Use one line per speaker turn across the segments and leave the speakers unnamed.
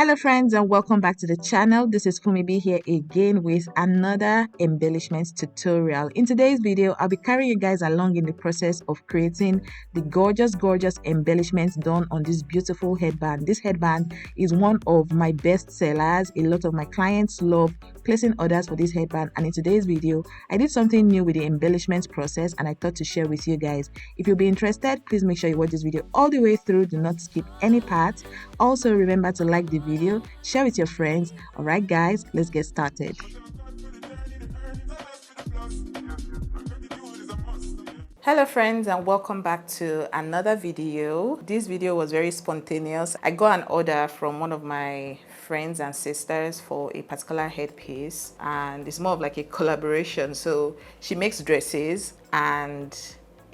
Hello friends and welcome back to the channel. This is Funmibi here again with another embellishment tutorial. In today's video, I'll be carrying you guys along in the process of creating the gorgeous embellishments done on this beautiful headband. This headband is one of my best sellers. A lot of my clients love placing orders for this headband, and in today's video, I did something new with the embellishment process and I thought to share with you guys. If you'll be interested, please make sure you watch this video all the way through. Do not skip any part. Also, remember to like the video, share with your friends. All right guys, let's get started. Hello friends and welcome back to another video. This video was very spontaneous. I got an order from one of my friends and sisters for a particular headpiece, and it's more of like a collaboration. So she makes dresses, and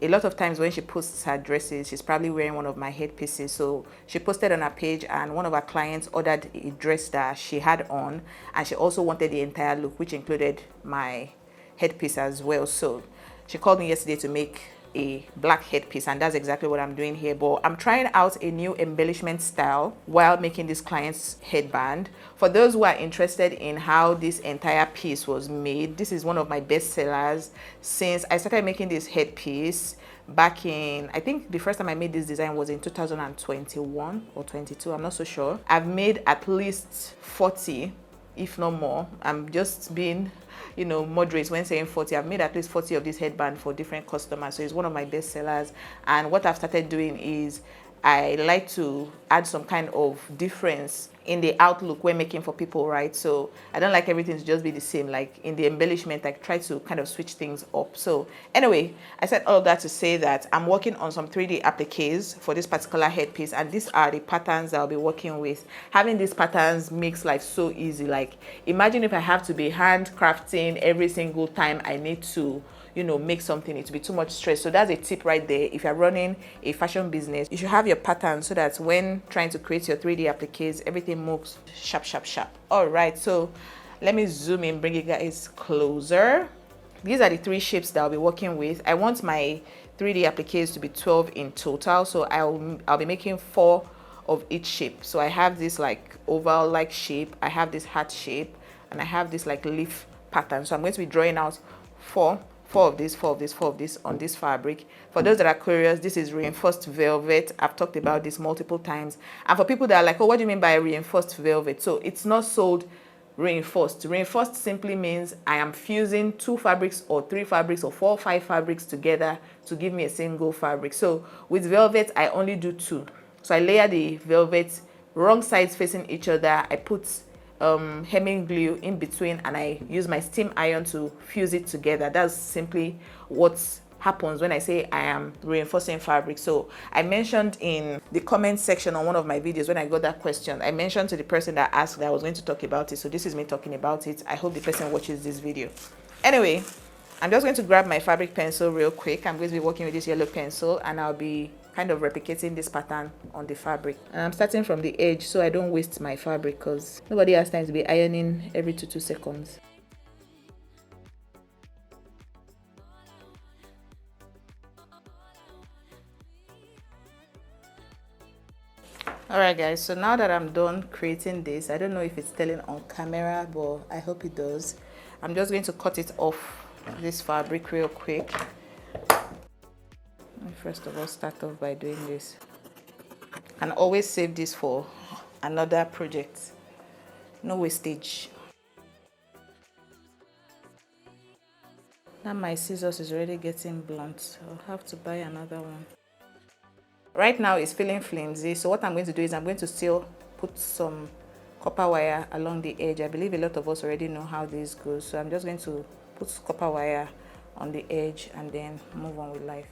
a lot of times when she posts her dresses, she's probably wearing one of my headpieces. So she posted on her page, and one of her clients ordered a dress that she had on, and she also wanted the entire look, which included my headpiece as well. So she called me yesterday to make a black headpiece, and that's exactly what I'm doing here. But I'm trying out a new embellishment style while making this client's headband. For those who are interested in how this entire piece was made, this is one of my best sellers since I started making this headpiece back in, I think the first time I made this design was in 2021 or 22, I'm not so sure. I've made at least 40, if not more. I'm just being, moderate when saying 40. I've made at least 40 of this headband for different customers, so it's one of my best sellers. And what I've started doing is I like to add some kind of difference in the outlook we're making for people, right? So I don't like everything to just be the same. Like in the embellishment, I try to kind of switch things up. So anyway, I said all of that to say that I'm working on some 3D appliques for this particular headpiece, and these are the patterns I'll be working with. Having these patterns makes life so easy. Like imagine if I have to be handcrafting every single time I need to make something, it would be too much stress. So that's a tip right there. If you're running a fashion business, you should have your pattern so that when trying to create your 3D appliques, everything moves sharp. All right, so let me zoom in, bring you guys closer. These are the 3 shapes that I'll be working with. I want my 3D appliques to be 12 in total, so I'll be making 4 of each shape. So I have this like oval like shape, I have this heart shape, and I have this like leaf pattern. So I'm going to be drawing out four of this on this fabric. For those that are curious, this is reinforced velvet. I've talked about this multiple times. And for people that are like, oh, what do you mean by reinforced velvet? So it's not sold reinforced. Reinforced simply means I am fusing 2 fabrics or 3 fabrics or 4 or 5 fabrics together to give me a single fabric. So with velvet, I only do 2. So I layer the velvet wrong sides facing each other. I put hemming glue in between, and I use my steam iron to fuse it together. That's simply what happens when I say I am reinforcing fabric. So I mentioned in the comment section on one of my videos, when I got that question, I mentioned to the person that asked that I was going to talk about it. So this is me talking about it. I hope the person watches this video. Anyway, I'm just going to grab my fabric pencil real quick. I'm going to be working with this yellow pencil, and I'll be kind of replicating this pattern on the fabric. And I'm starting from the edge so I don't waste my fabric, because nobody has time to be ironing every 2 seconds. Alright guys, so now that I'm done creating this, I don't know if it's telling on camera, but I hope it does. I'm just going to cut it off this fabric real quick. First of all, start off by doing this, and always save this for another project. No wastage. Now my scissors is already getting blunt, so I'll have to buy another one. Right now it's feeling flimsy, so what I'm going to do is I'm going to still put some copper wire along the edge. I believe a lot of us already know how this goes, so I'm just going to put copper wire on the edge and then move on with life.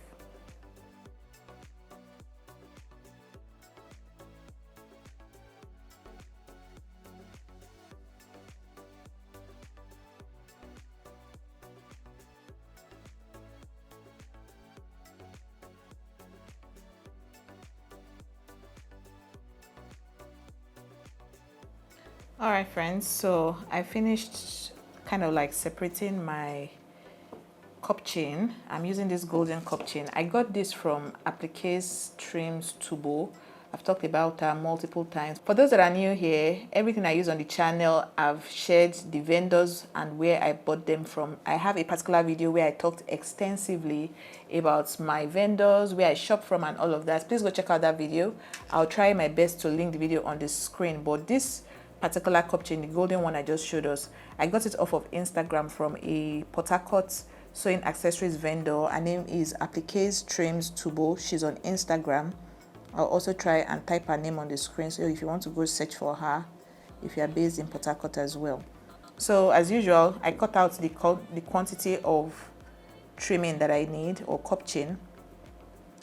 All right friends, so I finished kind of like separating my cup chain. I'm using this golden cup chain. I got this from Appliqués Trims Tubo. I've talked about her multiple times. For those that are new here, everything I use on the channel, I've shared the vendors and where I bought them from. I have a particular video where I talked extensively about my vendors, where I shop from and all of that. Please go check out that video. I'll try my best to link the video on the screen. But this particular cup chain, the golden one I just showed us, I got it off of Instagram from a Port Harcourt sewing accessories vendor. Her name is Appliqués Trims Tubo. She's on Instagram. I'll also try and type her name on the screen, so if you want to go search for her, if you are based in Port Harcourt as well. So as usual, I cut out the quantity of trimming that I need, or cup chain,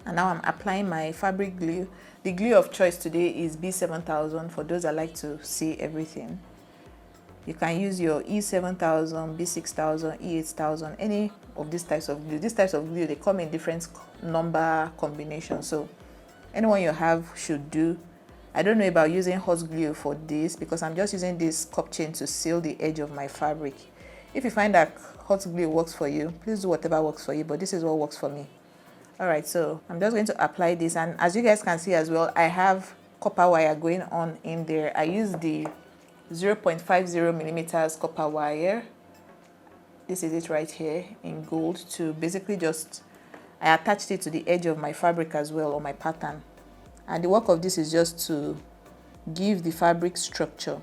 and now I'm applying my fabric glue. The glue of choice today is B7000 for those that like to see everything. You can use your E7000, B6000, E8000, any of these types of glue. These types of glue, they come in different number combinations, so anyone you have should do. I don't know about using hot glue for this because I'm just using this cup chain to seal the edge of my fabric. If you find that hot glue works for you, please do whatever works for you, but this is what works for me. Alright, so I'm just going to apply this, and as you guys can see as well, I have copper wire going on in there. I use the 0.50 millimeters copper wire. This is it right here in gold, to basically just, I attached it to the edge of my fabric as well, or my pattern. And the work of this is just to give the fabric structure.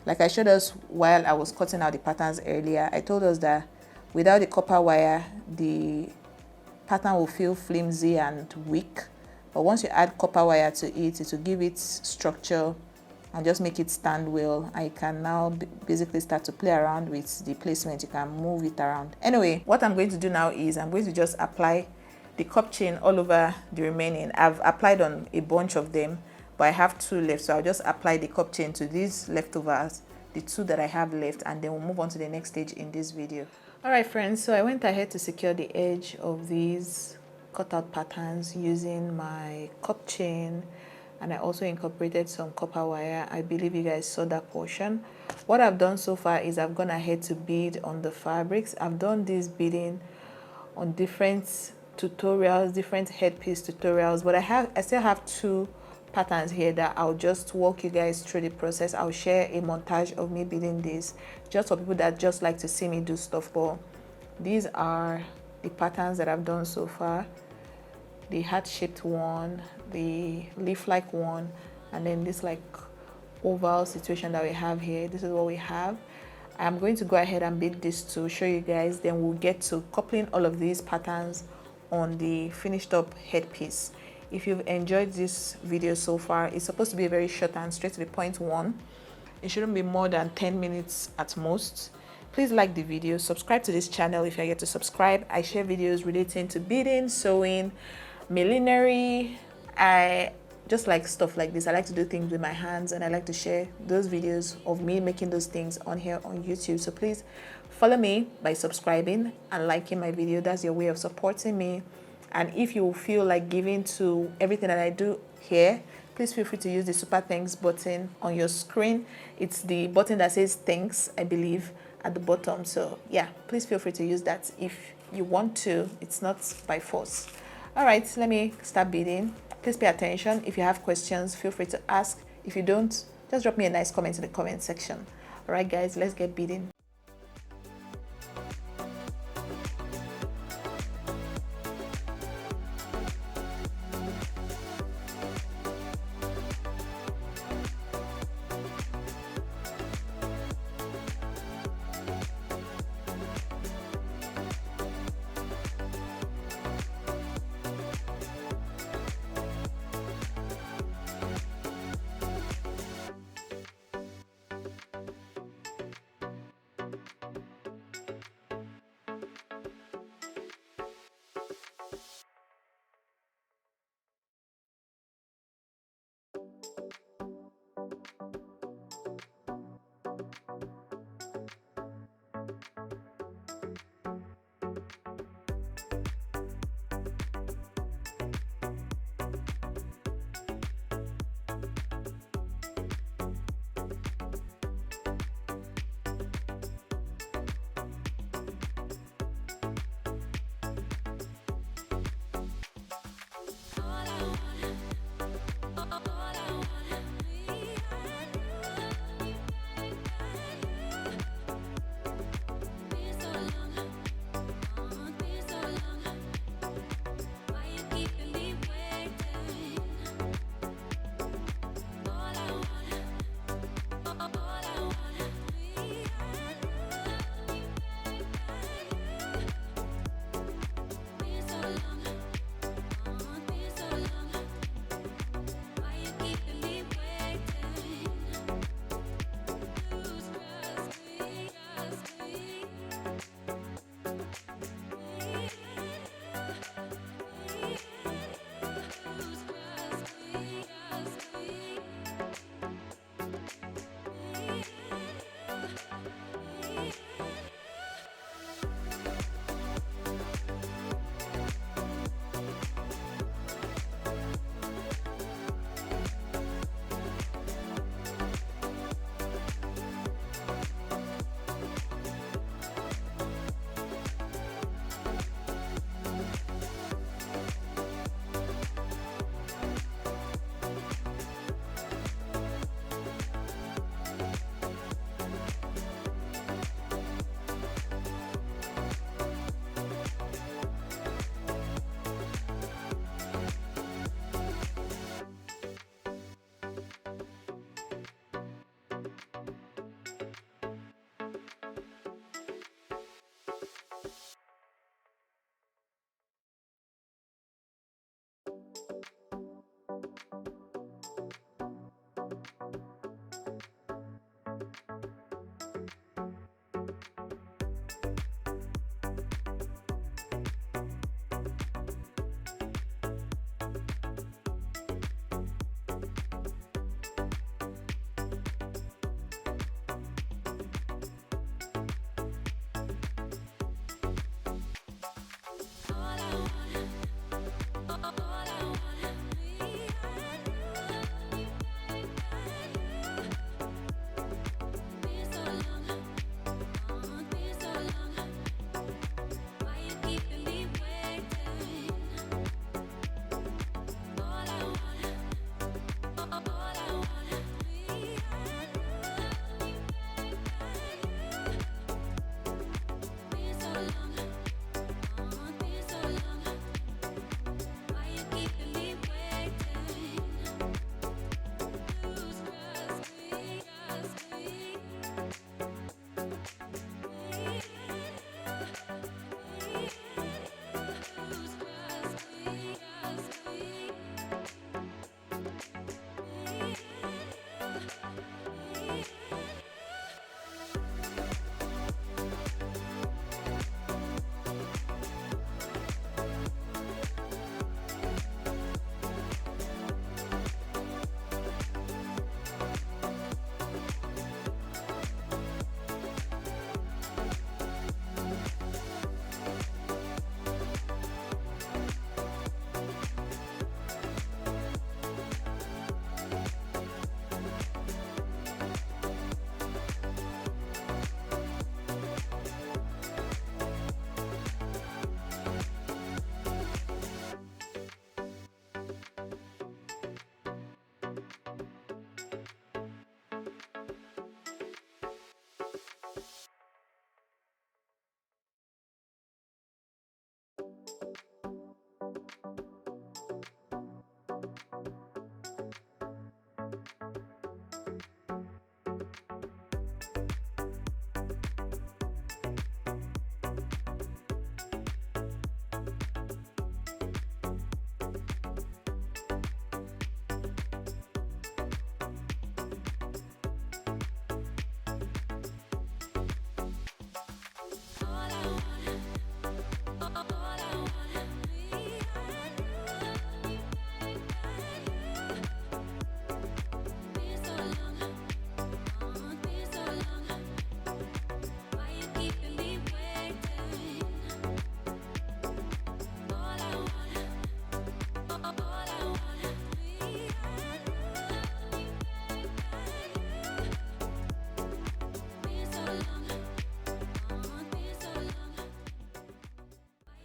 Like I showed us while I was cutting out the patterns earlier, I told us that without the copper wire, the pattern will feel flimsy and weak. But once you add copper wire to it, it will give it structure and just make it stand well. I can now basically start to play around with the placement. You can move it around. Anyway, what I'm going to do now is I'm going to just apply the cup chain all over the remaining. I've applied on a bunch of them, but I have 2 left, so I'll just apply the cup chain to these leftovers, the 2 that I have left, and then we'll move on to the next stage in this video. All right friends, so I went ahead to secure the edge of these cutout patterns using my cup chain, and I also incorporated some copper wire. I believe you guys saw that portion. What I've done so far is I've gone ahead to bead on the fabrics. I've done this beading on different tutorials, different headpiece tutorials, but I still have 2 patterns here that I'll just walk you guys through the process. I'll share a montage of me beading this just for people that just like to see me do stuff. But these are the patterns that I've done so far: the heart-shaped one, the leaf-like one, and then this like oval situation that we have here. This is what we have. I'm going to go ahead and bead this to show you guys, then we'll get to coupling all of these patterns on the finished up headpiece. If you've enjoyed this video so far, it's supposed to be a very short and straight to the point one. It shouldn't be more than 10 minutes at most. Please like the video, subscribe to this channel if you're yet to subscribe. I share videos relating to beading, sewing, millinery. I just like stuff like this. I like to do things with my hands, and I like to share those videos of me making those things on here on YouTube. So please follow me by subscribing and liking my video. That's your way of supporting me. And if you feel like giving to everything that I do here, please feel free to use the super thanks button on your screen. It's the button that says thanks, I believe, at the bottom. So yeah, please feel free to use that if you want to. It's not by force. All right, let me start beading. Please pay attention. If you have questions, feel free to ask. If you don't, just drop me a nice comment in the comment section. All right guys, let's get beading.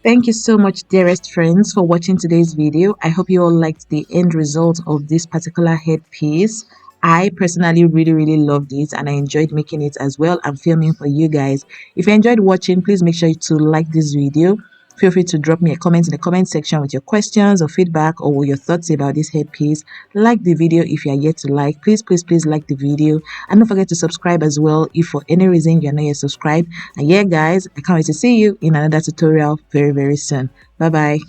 Thank you so much, dearest friends, for watching today's video. I hope you all liked the end result of this particular headpiece. I personally really loved it and I enjoyed making it as well and filming for you guys. If you enjoyed watching, please make sure to like this video. Feel free to drop me a comment in the comment section with your questions or feedback or your thoughts about this headpiece. Like the video if you are yet to like. Please like the video. And don't forget to subscribe as well if for any reason you're not yet subscribed. And yeah, guys, I can't wait to see you in another tutorial very soon. Bye bye.